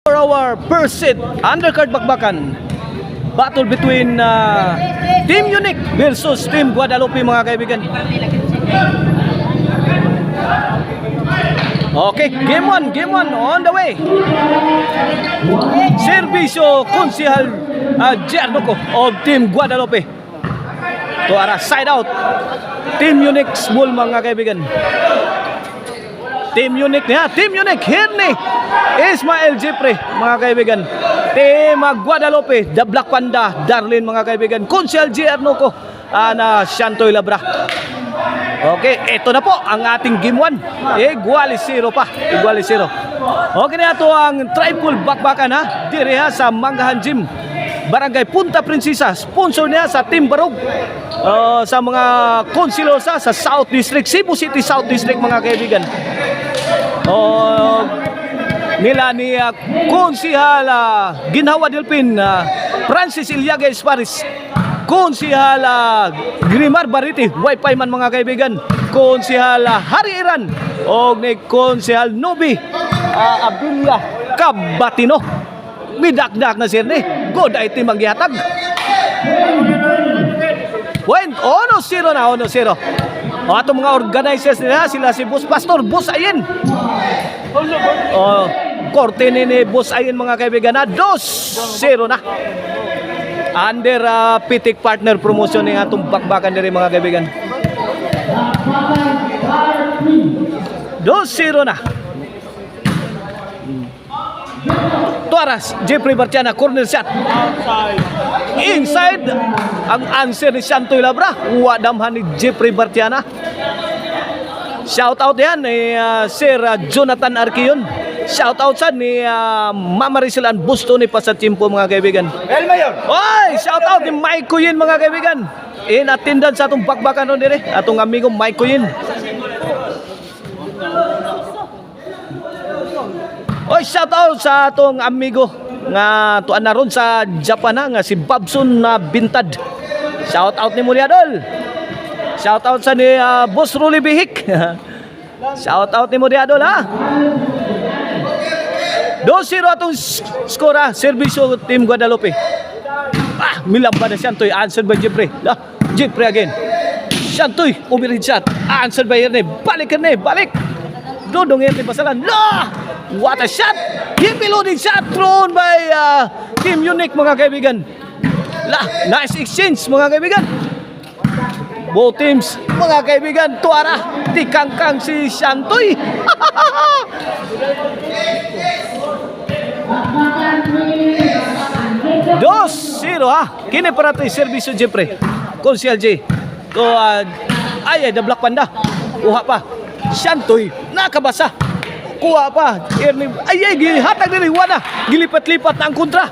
For our first set, undercard bakbakan. Battle between Team Unique versus Team Guadalupe, mga kaibigan. Okay, game 1 on the way. Servisyo Konsihal Jernoco of Team Guadalupe. To arah side out. Team Unique small, mga kaibigan. Team Unique niya, Team Unique Hirni Ismael Jeffrey, mga kaibigan. Team Guadalupe, The Black Panda Darlene, mga kaibigan. Konsihal Jernoco na Shantoy Labra. Okay, ito na po ang ating game 1. Iguali 0 pa. Iguali 0. Okay na ito ang triple bakbakan diri sa Manggahan Gym, Barangay Punta Princesa. Sponsor niya sa Team Barog, sa mga konsilosa sa South District, Cebu City South District, mga kaibigan. Nila ni Konsihal Ginhawa Delpin Francis Iliaga Esparis, Konsihal Grimar Bariti Wi-Fi man, mga kaibigan. Konsihal Hari Iran o ni Konsihal Nobi Abilia Kabatino. Midakdak na sir ni good item ang gihatag. When 1-0 na, 1-0. Atong mga organizers nila, sila si Boss Pastor Boss Ayen. Korte ni Boss Ayen, mga kaibigan, na 2-0 na. Under Pitik Partner Promotion ng atong bakbakan diri, mga kaibigan. 2-0 na. Tuaras, Jeffrey Bartiana, corner shot. Inside. Ang answer ni Shantoy Labra. Wadamhan ni Jeffrey Bartiana. Shout out yan ni Sir Jonathan Arquion. Shout out sa ni Mama Risilan Busto ni Pasachimpo, mga kaibigan. El Mayor. Oy, shout out ni Mike Kuyin, mga kaibigan. In attendance sa atong bakbakan ron dire. Atong amigo Mike Kuyin. Oy, shout out sa atong amigo nga tuan na ron sa Japan nga si Babson na Bintad. Shout out ni Muriadol. Shout out sa ni Boss Ruli Bihik. Shout out ni Muriadol 2-0 atong score Servisyo Team Guadalupe. Milamba na Shantoy, answered by Jeffrey. Jeffrey again. Shantoy, umirin shot. Answered by Erne. Balik Erne, balik. Dodong Erne pasalan. What a shot! Hip-loading shot thrown by Team Unique, mga kaibigan. Nice exchange, mga kaibigan. Both teams, mga kaibigan, tuara. Tikangkang si Shantoy. 2-0 Kini para tayo Servisyo Jeffrey Konsihal J. Ay, The Black Panda. Uha pa. Shantoy, nakabasa. Kuha pa. Ay, gihatag nila. Wala. Gilipat-lipat na ang kontra.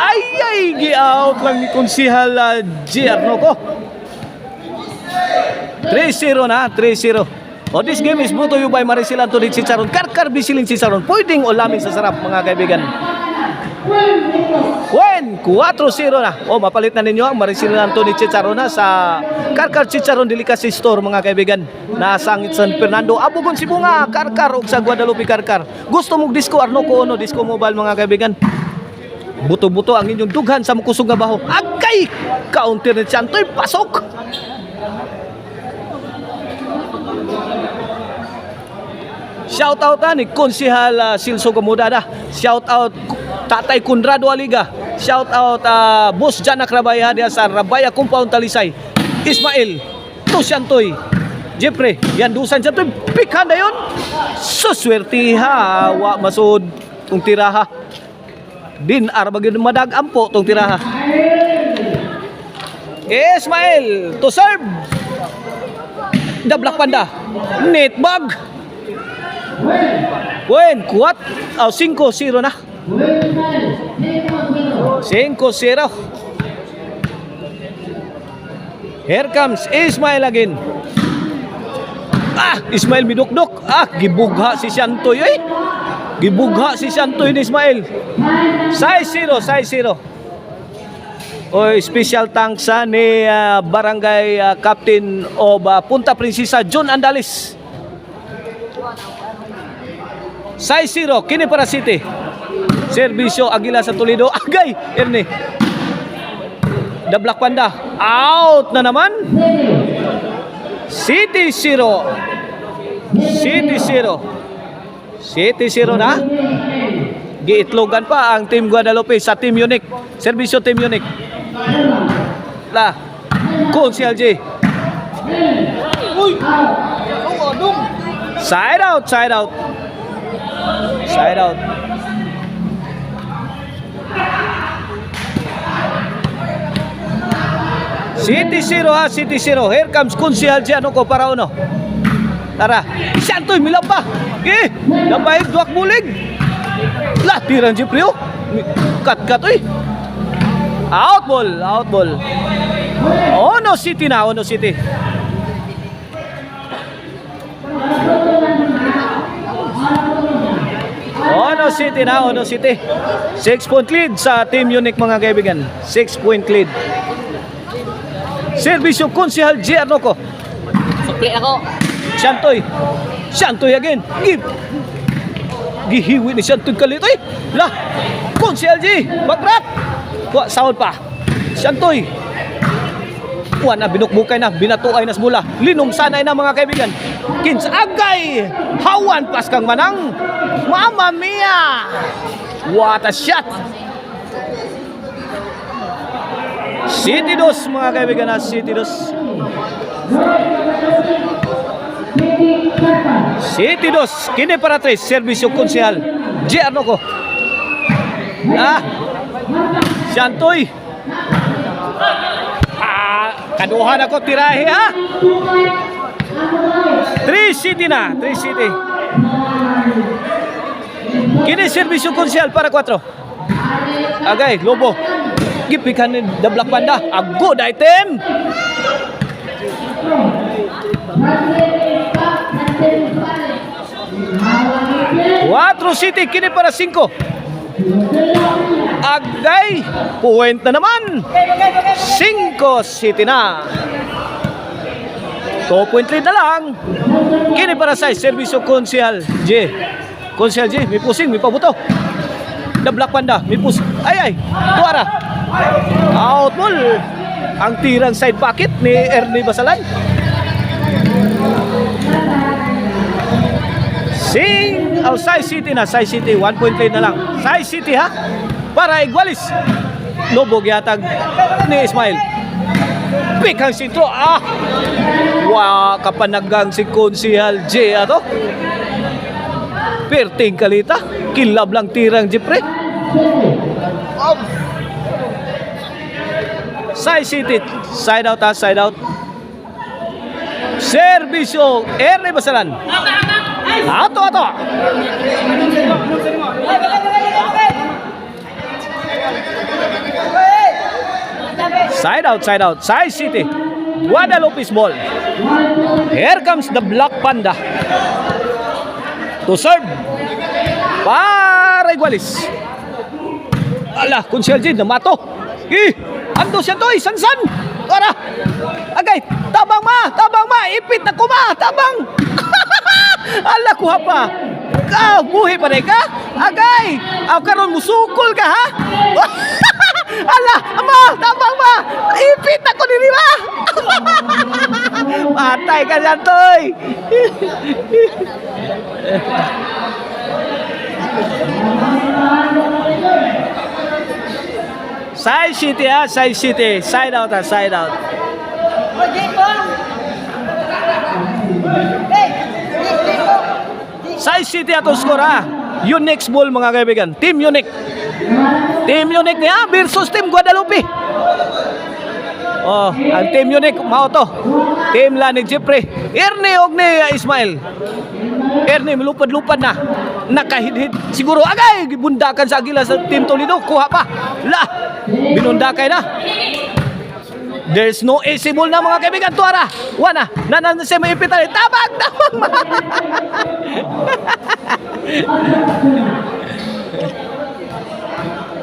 Ay, gi-out lang ni Konsihal Giarnoco. 3-0 na. 3-0. This game is brought to you by Maricel Anthony Chicharon. Karkar Bisilin Chicharon. Pwedeng ulamin sa sarap, mga kaibigan. When 4-0 na. Mapalit na ninyo ang Maricel Anthony Chicharon sa Karkar Chicharon Delicacy Store, mga kaibigan. Nasangit San Fernando, Abugon, Sibunga, Karkar ug sa Guadalupe Karkar. Gusto mong disco Arnoco Ono Disco Mobile, mga kaibigan. Buto-buto ang inyong dughan sa mukusog nga baho. Agay! Counter ni Shantoy, pasok! Shout out ni Konsihal Silso Gamudada. Shout out Tatay Conrado Aliga. Shout out Boss Janak Rabaya dia sa Rabaya Compound Talisay. Ismael to Shantoy. Jeffrey, yan dusan Shantoy. Pikhan na yun. Suswerte wa masud tong tiraha. Din arabagin madag-ampo tong tiraha. Ismael to serve. The Black Panda. Net bag. When 5-0 na. 5-0. Here comes Ismael again. Ismael midukdok. Gibugha si Shantoy. Gibugha si Shantoy ni Ismael. 6-0. Special thanks ni Barangay Captain of Punta Princesa John Andalis. 6-0 kini para City. Servisyo Aguila sa Toledo. Agay! Ernie. The Black Panda. Out na naman. City 0. City 0. City 0 na. Giitlogan pa ang Team Guadalupe sa Team Unique. Servisyo Team Unique. La. Konsehal J. Side out, side out. Side out. City 0 ha, City 0. Here comes Konsehal J. Ano ko para uno? Tara. Santoy, milaw pa. Eh, napahig, duwak bulig. Lah, tirang J. Prio. Kat-kat, uy. Out ball, out ball. Ono City na, Ono City. Ono City na, Ono City. 6-point lead sa Team Unique mga kaibigan. 6-point lead. Servisyo Konsehal J. Arnoco. Sukli ako. Santoy. Santoy again. Gihiwi ni Santoy kalito eh. Lah. Konsehal J. Bagrat. Kuha sound pa. Santoy. Kuha na, binukbukay na, binatuay na semula. Linong sanay na mga kaibigan. Kins agay. Hawan pas kang manang. Mamma mia. What a shot. City 2 mga kaibigan na City 2. City 2. Kini para 3. Servisyo Konsehal J. Arnoco. Santoy. Kaduhan ako tirahe ha. 3 City na. 3 City. Kini servisyo Konsehal para 4. Agay, Lobo. Gipikan ni The Black Panda. A good item. 4 City. Kini para 5. Agay. Point na naman. 5 City na. 2-point lead na lang. Kini para 6. Servisyo Konsehal J. Konsehal J. May pusing, may pabuto. The Black Panda. May pusing. Ay. Tuara. Out ball. Ang tirang side pocket ni Ernie Basalan. Sai City na. Sai City. 1-point lead na lang. Sai City ha. Para Igualis. Lobog yatag ni Ismail. Pick ang sintro. Wow, kapanagang si Konsehal J ato. Perting kalita. Kilab lang tirang Jepre. Sai City. Side out ha. Side out. Servisyo Ernie Basalan. Ato. Side out. Sai City. Guadalupe's ball. Here comes the Black Panda. To serve. Para Igualis. Ala, Konsehal J. Namato. Ando siya to. Sansan. Tara. Agay. Tabang ma. Ipit na ko ma. Tabang. Ala, kuha pa. Buhi pa rin ka? Agay. Karon musukol ka ha? Ala, ama, tabang ma. Ipit na ko nili ma. Patay ka dyan, toy. Sai City ha, Sai City. Side out ha, side out. Sai City atong score ha. Unique ball mga kaibigan. Team Unique. Team Unique niya versus Team Guadalupe. Ang Team Unique mao to. Team la ni Jeffrey. Ernie og ni Ismail. Ernie malupad-lupad na. Nakahid-hid. Siguro agay gibundakan sa Aguila sa Team Toledo. Kuha pa. La. Binundakay na. There's no easy ball na mga kaibigan. Tuara. Wana. Nanan siya may ipital. Tabang.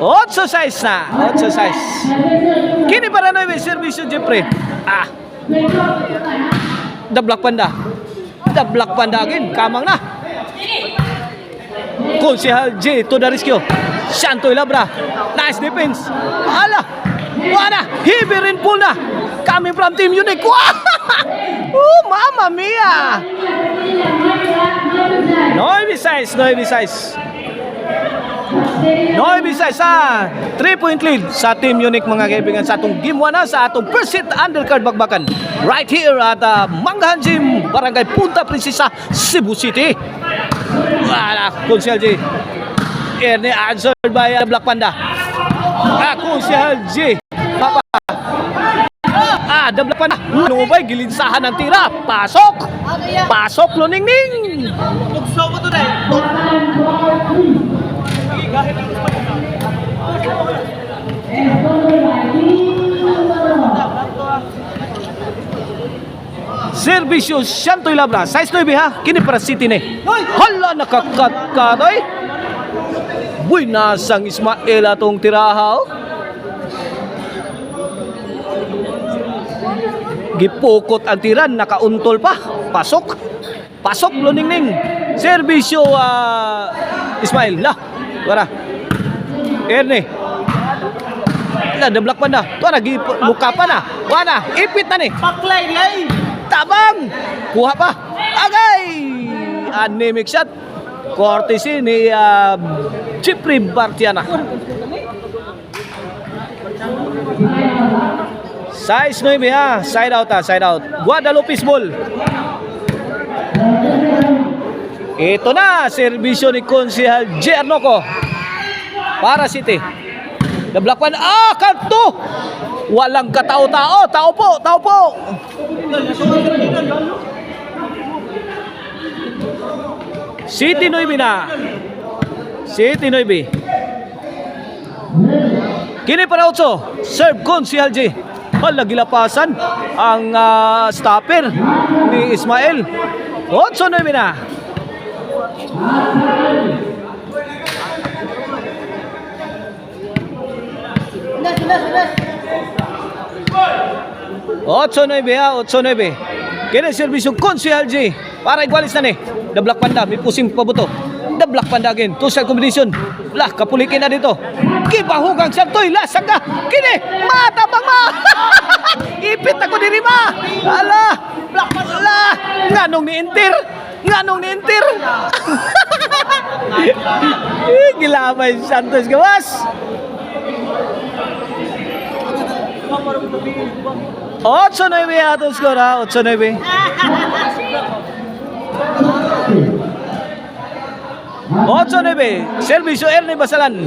Otso size na. Otso size. Kini para na may servisyo Jeffrey. The Black Panda. The Black Panda again. Kamang na. Konsehal J to the rescue. Shantoy Labra. Nice defense. Ala. Wala. Heavy rainfall na. Coming from Team Unique. Oh, Mamma Mia. Noy size. Noy size sa 3-point lead sa Team Unique mga kaibigan sa atong game 1 na sa atong first hit undercard bakbakan right here at Manggahan Gym, Barangay Punta Princesa, Cebu City. Wala, Konsehal J. Ernie answered by Black Panda. Konsehal J. Papa. The Black Panda. Lumubay, gilinsahan ng tira. Pasok, Luningning. Tugso mo to na Servisyo Shantoy Labra. Size 9 ha. Kini para City ni. Hala, nakakatay. Buinasang Ismael atong tirahaw. Gipukot ang tiran, nakauntol pa. Pasok, Luningning. Servisyo Ismael. Wala. Ernie. The Black Panda. Tuwa na, buka pa na. Wala, ipit na ni. Paklay ngay. Tabang. Kuha pa. Agay. Anemic shot. Courtesy ni Chipri Bartiana. Size 9 ha. Side out. Guadalupe's ball. Ito na. Servisyo ni Konsehal J. Arnoco. Para City. The Black One. Kanto. Walang katao-tao. Tao po. City 9 na. City 9. Kini para 8. Serve Konsehal J. Hala, gilapasan ang stopper ni Ismael. 8-9 na. Otso 9. Kaya servisyo Konsehal J. Para igualis na ni. The Black Panda. May pusing pabuto. The Black Panda again. Two-side combination. Kapulikin na dito. Kibahugang Shantoy. Sangga. Kini. Matabang ma. Ipit ako diri ma. Black Panda. Nganong ni Inter. Gilabay Santos gawas. 8-9 atong skor ha. 8-9. 8-9. Servisyo Ernie Basalan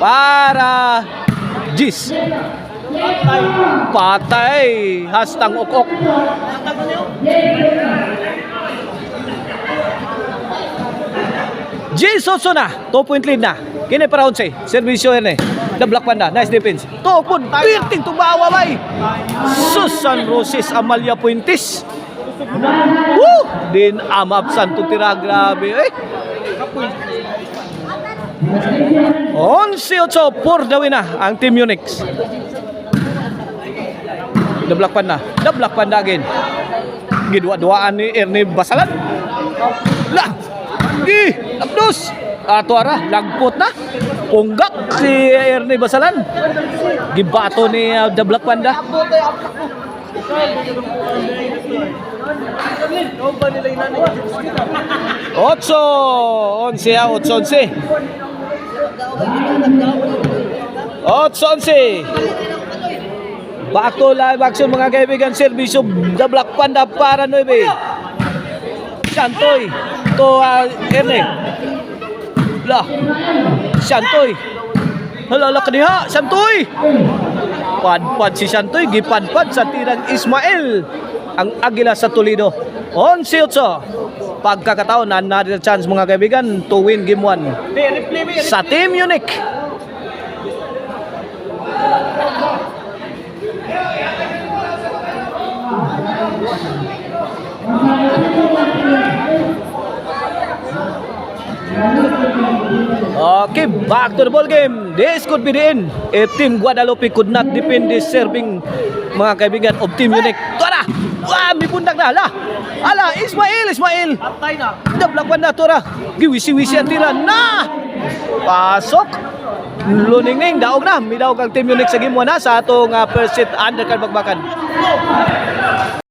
para Gis. Patay. Hastang ukok. Gis na. 2-point lead na. Kini para 11. Servisyo Ernie. The Black Panda. Nice defense. Tupod. Pirting tubawa bay. Susan Roses Amalia Puentes. Din amabsan to tira. Grabe. 11-8 for the win na ang Team Unique. The Black Panda again. Gidwa-duaan ni Ernie Basalan. Abdus. Tuara, lagpot na. Punggak si Ernie Basalan. Gibato ni The Black Panda. Otso 11. Back to live action mga kaibigan. Servisyo The Black Panda para 9. Shantoy to Ernie. Shantoy. Hala kaniha, Shantoy. Padpad si Shantoy, gipadpad sa tirang Ismael. Ang Agila sa Toledo. 11-8. Pagkakataon na another chance mga kaibigan to win game 1 sa Team Unique. Okay, back to the ball game. This could be the end if Team Guadalupe could not defend this serving mga kaibigan of Team Unique. Tuwa na! May pundak na. Ala, Ismail. Patay na. The Black Panda tora. Giwisi-wisi ang tira na. Pasok. Luningning, daog na. May daog ang Team Unique sa game 1 sa atong first set undercard bagbakan.